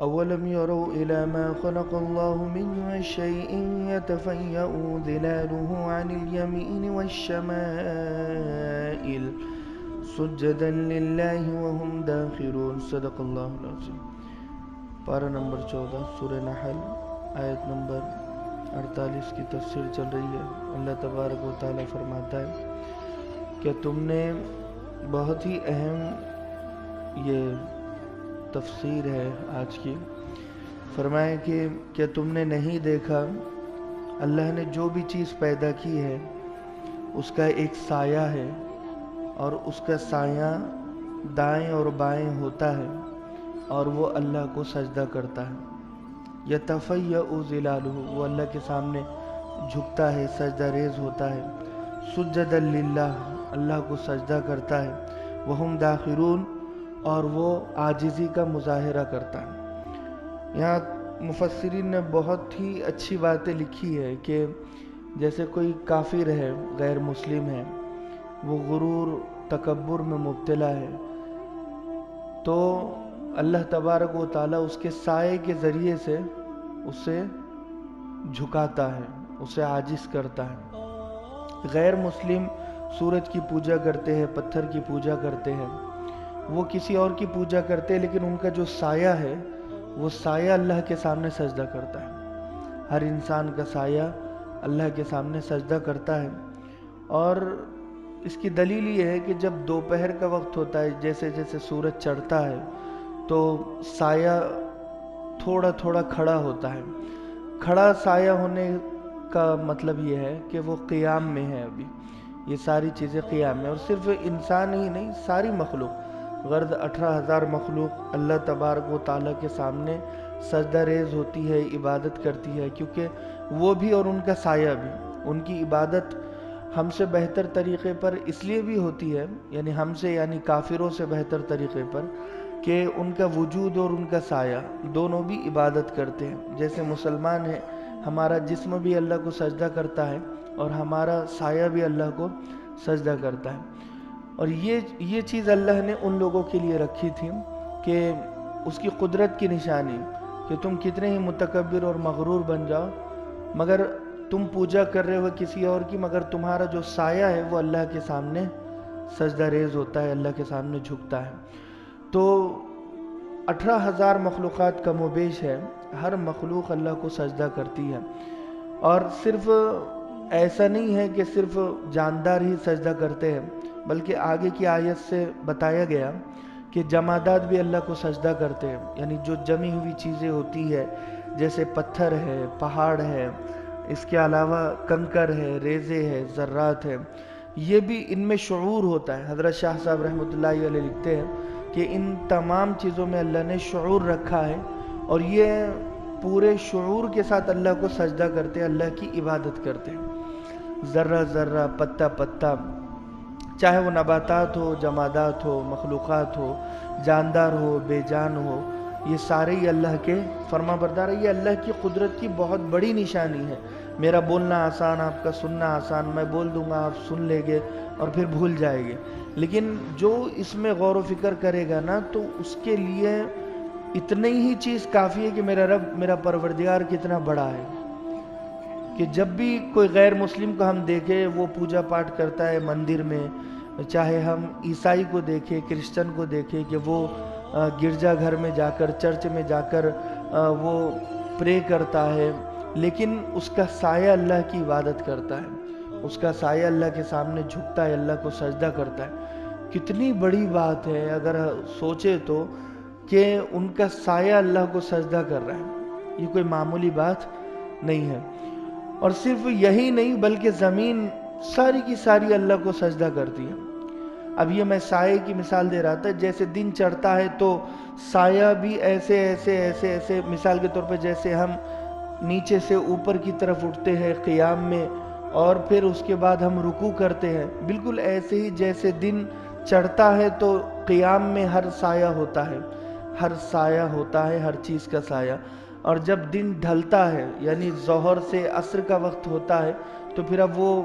أولم يروا إلى ما خلق الله من شيء يتفيأ ظلاله عن اليمين والشمائل سجدا لله وهم داخرون. صدق اللہ العظیم. پارہ نمبر 14 سورہ نحل آیت نمبر 48 کی تفسیر چل رہی ہے. اللہ تبارک و تعالیٰ فرماتا ہے کہ تم نے بہت ہی اہم یہ تفسیر ہے آج کی. فرمایا کہ کیا تم نے نہیں دیکھا اللہ نے جو بھی چیز پیدا کی ہے اس کا ایک سایہ ہے اور اس کا سایہ دائیں اور بائیں ہوتا ہے اور وہ اللہ کو سجدہ کرتا ہے. یتفیأ ظلالہ وہ اللہ کے سامنے جھکتا ہے سجدہ ریز ہوتا ہے. سجدا للہ اللہ کو سجدہ کرتا ہے. وہم داخرون اور وہ عاجزی کا مظاہرہ کرتا ہے. یہاں مفسرین نے بہت ہی اچھی باتیں لکھی ہے کہ جیسے کوئی کافر ہے غیر مسلم ہے وہ غرور تکبر میں مبتلا ہے تو اللہ تبارک و تعالیٰ اس کے سائے کے ذریعے سے اسے جھکاتا ہے اسے عاجز کرتا ہے. غیر مسلم سورج کی پوجا کرتے ہیں پتھر کی پوجا کرتے ہیں وہ کسی اور کی پوجا کرتے ہیں لیکن ان کا جو سایہ ہے وہ سایہ اللہ کے سامنے سجدہ کرتا ہے. ہر انسان کا سایہ اللہ کے سامنے سجدہ کرتا ہے. اور اس کی دلیل یہ ہے کہ جب دوپہر کا وقت ہوتا ہے جیسے جیسے سورج چڑھتا ہے تو سایہ تھوڑا تھوڑا کھڑا ہوتا ہے. کھڑا سایہ ہونے کا مطلب یہ ہے کہ وہ قیام میں ہے. ابھی یہ ساری چیزیں قیام میں اور صرف انسان ہی نہیں ساری مخلوق غرض 18,000 مخلوق اللہ تبارک و تعالیٰ کے سامنے سجدہ ریز ہوتی ہے عبادت کرتی ہے کیونکہ وہ بھی اور ان کا سایہ بھی. ان کی عبادت ہم سے بہتر طریقے پر اس لیے بھی ہوتی ہے یعنی ہم سے یعنی کافروں سے بہتر طریقے پر کہ ان کا وجود اور ان کا سایہ دونوں بھی عبادت کرتے ہیں. جیسے مسلمان ہے ہمارا جسم بھی اللہ کو سجدہ کرتا ہے اور ہمارا سایہ بھی اللہ کو سجدہ کرتا ہے. اور یہ چیز اللہ نے ان لوگوں کے لیے رکھی تھی کہ اس کی قدرت کی نشانی کہ تم کتنے ہی متکبر اور مغرور بن جاؤ مگر تم پوجا کر رہے ہو کسی اور کی مگر تمہارا جو سایہ ہے وہ اللہ کے سامنے سجدہ ریز ہوتا ہے اللہ کے سامنے جھکتا ہے. تو 18,000 مخلوقات کم و بیش ہے ہر مخلوق اللہ کو سجدہ کرتی ہے. اور صرف ایسا نہیں ہے کہ صرف جاندار ہی سجدہ کرتے ہیں بلکہ آگے کی آیت سے بتایا گیا کہ جمادات بھی اللہ کو سجدہ کرتے ہیں. یعنی جو جمی ہوئی چیزیں ہوتی ہے جیسے پتھر ہے پہاڑ ہے اس کے علاوہ کنکر ہے ریزے ہے ذرات ہے یہ بھی ان میں شعور ہوتا ہے. حضرت شاہ صاحب رحمۃ اللہ علیہ لکھتے ہیں کہ ان تمام چیزوں میں اللہ نے شعور رکھا ہے اور یہ پورے شعور کے ساتھ اللہ کو سجدہ کرتے ہیں اللہ کی عبادت کرتے ہیں. ذرہ ذرہ پتہ پتہ چاہے وہ نباتات ہو جمادات ہو مخلوقات ہو جاندار ہو بے جان ہو یہ سارے ہی اللہ کے فرما بردار ہے. یہ اللہ کی قدرت کی بہت بڑی نشانی ہے. میرا بولنا آسان آپ کا سننا آسان میں بول دوں گا آپ سن لیں گے اور پھر بھول جائیں گے لیکن جو اس میں غور و فکر کرے گا نا تو اس کے لیے اتنی ہی چیز کافی ہے کہ میرا رب میرا پروردگار کتنا بڑا ہے. کہ جب بھی کوئی غیر مسلم کو ہم دیکھیں وہ پوجا پاٹ کرتا ہے مندر میں چاہے ہم عیسائی کو دیکھیں کرسچن کو دیکھیں کہ وہ گرجا گھر میں جا کر چرچ میں جا کر وہ پرے کرتا ہے لیکن اس کا سایہ اللہ کی عبادت کرتا ہے اس کا سایہ اللہ کے سامنے جھکتا ہے اللہ کو سجدہ کرتا ہے. کتنی بڑی بات ہے اگر سوچے تو کہ ان کا سایہ اللہ کو سجدہ کر رہا ہے. یہ کوئی معمولی بات نہیں ہے. اور صرف یہی نہیں بلکہ زمین ساری کی ساری اللہ کو سجدہ کرتی ہے. اب یہ میں سائے کی مثال دے رہا تھا جیسے دن چڑھتا ہے تو سایہ بھی ایسے ایسے ایسے ایسے مثال کے طور پہ جیسے ہم نیچے سے اوپر کی طرف اٹھتے ہیں قیام میں اور پھر اس کے بعد ہم رکوع کرتے ہیں بالکل ایسے ہی جیسے دن چڑھتا ہے تو قیام میں ہر سایہ ہوتا ہے ہر سایہ ہوتا ہے ہر چیز کا سایہ. اور جب دن ڈھلتا ہے یعنی ظہر سے عصر کا وقت ہوتا ہے تو پھر اب وہ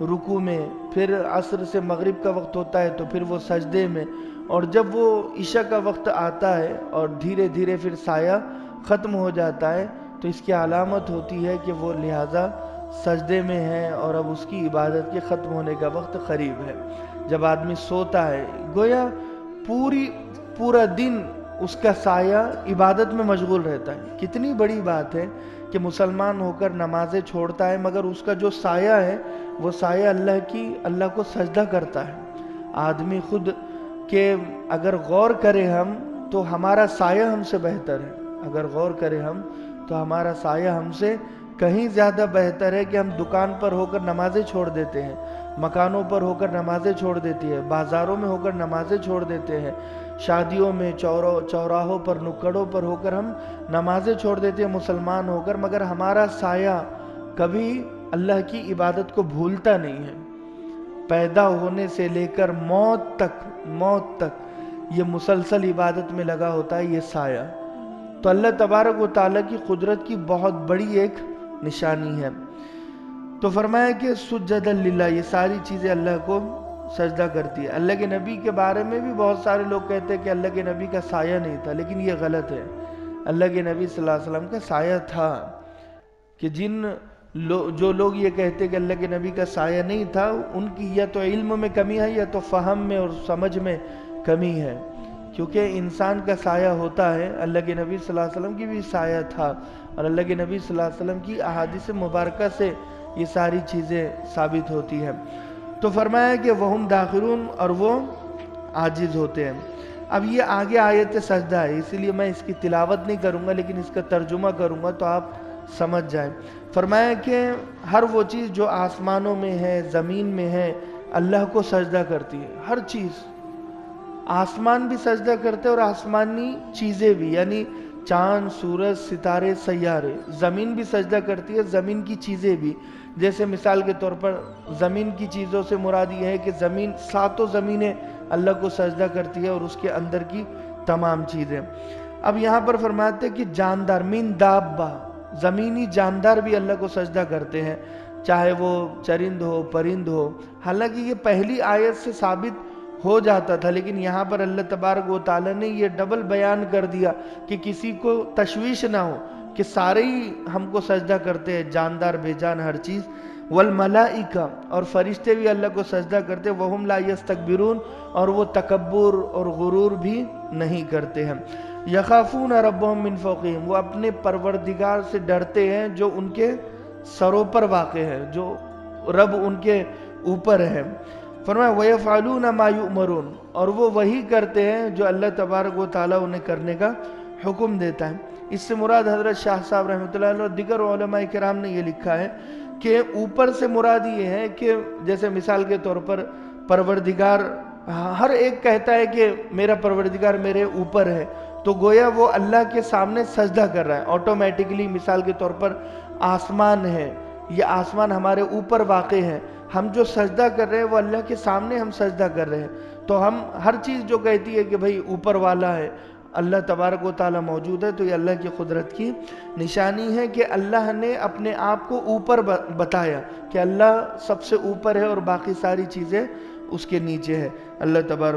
رکوع میں پھر عصر سے مغرب کا وقت ہوتا ہے تو پھر وہ سجدے میں اور جب وہ عشاء کا وقت آتا ہے اور دھیرے دھیرے پھر سایہ ختم ہو جاتا ہے تو اس کی علامت ہوتی ہے کہ وہ لہٰذا سجدے میں ہے اور اب اس کی عبادت کے ختم ہونے کا وقت قریب ہے۔ جب آدمی سوتا ہے گویا پورا دن اس کا سایہ عبادت میں مشغول رہتا ہے۔ کتنی بڑی بات ہے کہ مسلمان ہو کر نمازیں چھوڑتا ہے مگر اس کا جو سایہ ہے وہ سایہ اللہ کو سجدہ کرتا ہے۔ آدمی خود کہ اگر غور کرے ہم تو ہمارا سایہ ہم سے بہتر ہے، اگر غور کرے ہم تو ہمارا سایہ ہم سے کہیں زیادہ بہتر ہے کہ ہم دکان پر ہو کر نمازیں چھوڑ دیتے ہیں، مکانوں پر ہو کر نمازیں چھوڑ دیتی ہے، بازاروں میں ہو کر نمازیں چھوڑ دیتے ہیں، شادیوں میں چوراہوں پر نکڑوں پر ہو کر ہم نمازیں چھوڑ دیتے ہیں مسلمان ہو کر، مگر ہمارا سایہ کبھی اللہ کی عبادت کو بھولتا نہیں ہے۔ پیدا ہونے سے لے کر موت تک یہ مسلسل عبادت میں لگا ہوتا ہے یہ سایہ۔ تو اللہ تبارک و تعالیٰ کی قدرت کی بہت بڑی ایک نشانی ہے۔ تو فرمایا کہ سجدا للہ، یہ ساری چیزیں اللہ کو سجدہ کرتی ہے۔ اللہ کے نبی کے بارے میں بھی بہت سارے لوگ کہتے ہیں کہ اللہ کے نبی کا سایہ نہیں تھا، لیکن یہ غلط ہے۔ اللہ کے نبی صلی اللہ علیہ وسلم کا سایہ تھا، کہ جو لوگ یہ کہتے کہ اللہ کے نبی کا سایہ نہیں تھا ان کی یا تو علم میں کمی ہے یا تو فہم میں اور سمجھ میں کمی ہے، کیونکہ انسان کا سایہ ہوتا ہے۔ اللہ کے نبی صلی اللہ علیہ وسلم کی بھی سایہ تھا، اور اللہ کے نبی صلی اللہ علیہ وسلم کی احادیث مبارکہ سے یہ ساری چیزیں ثابت ہوتی ہیں۔ تو فرمایا کہ وہم داخرون، اور وہ عاجز ہوتے ہیں۔ اب یہ آگے آیت سجدہ ہے، اسی لیے میں اس کی تلاوت نہیں کروں گا لیکن اس کا ترجمہ کروں گا تو آپ سمجھ جائیں۔ فرمایا کہ ہر وہ چیز جو آسمانوں میں ہے، زمین میں ہے، اللہ کو سجدہ کرتی ہے۔ ہر چیز، آسمان بھی سجدہ کرتے اور آسمانی چیزیں بھی، یعنی چاند، سورج، ستارے، سیارے۔ زمین بھی سجدہ کرتی ہے، زمین کی چیزیں بھی۔ جیسے مثال کے طور پر زمین کی چیزوں سے مراد یہ ہے کہ زمین، ساتوں زمینیں اللہ کو سجدہ کرتی ہے اور اس کے اندر کی تمام چیزیں۔ اب یہاں پر فرماتے ہیں کہ جاندار، من دابہ، زمینی جاندار بھی اللہ کو سجدہ کرتے ہیں، چاہے وہ چرند ہو، پرند ہو۔ حالانکہ یہ پہلی آیت سے ثابت ہو جاتا تھا، لیکن یہاں پر اللہ تبارک و تعالیٰ نے یہ ڈبل بیان کر دیا کہ کسی کو تشویش نہ ہو کہ سارے ہی ہم کو سجدہ کرتے ہیں، جاندار، بے جان، ہر چیز۔ والملائکہ، اور فرشتے بھی اللہ کو سجدہ کرتے ہیں، وہم لا یستکبرون، اور وہ تکبر اور غرور بھی نہیں کرتے ہیں۔ یخافون ربهم من فوقہم، وہ اپنے پروردگار سے ڈرتے ہیں جو ان کے سروں پر واقع ہے، جو رب ان کے اوپر ہے۔ فرمایا وَيَفْعَلُونَ مَا يُؤْمَرُونَ، اور وہ وہی کرتے ہیں جو اللہ تبارک و تعالیٰ انہیں کرنے کا حکم دیتا ہے۔ اس سے مراد حضرت شاہ صاحب رحمۃ اللہ علیہ اور دیگر علماء کرام نے یہ لکھا ہے کہ اوپر سے مراد یہ ہے کہ جیسے مثال کے طور پر پروردگار، ہر ایک کہتا ہے کہ میرا پروردگار میرے اوپر ہے، تو گویا وہ اللہ کے سامنے سجدہ کر رہا ہے آٹومیٹکلی۔ مثال کے طور پر آسمان ہے، یہ آسمان ہمارے اوپر واقع ہے، ہم جو سجدہ کر رہے ہیں وہ اللہ کے سامنے ہم سجدہ کر رہے ہیں۔ تو ہم ہر چیز جو کہتی ہے کہ بھئی اوپر والا ہے، اللہ تبارک و تعالیٰ موجود ہے، تو یہ اللہ کی قدرت کی نشانی ہے کہ اللہ نے اپنے آپ کو اوپر بتایا کہ اللہ سب سے اوپر ہے اور باقی ساری چیزیں اس کے نیچے ہے۔ اللہ تبارک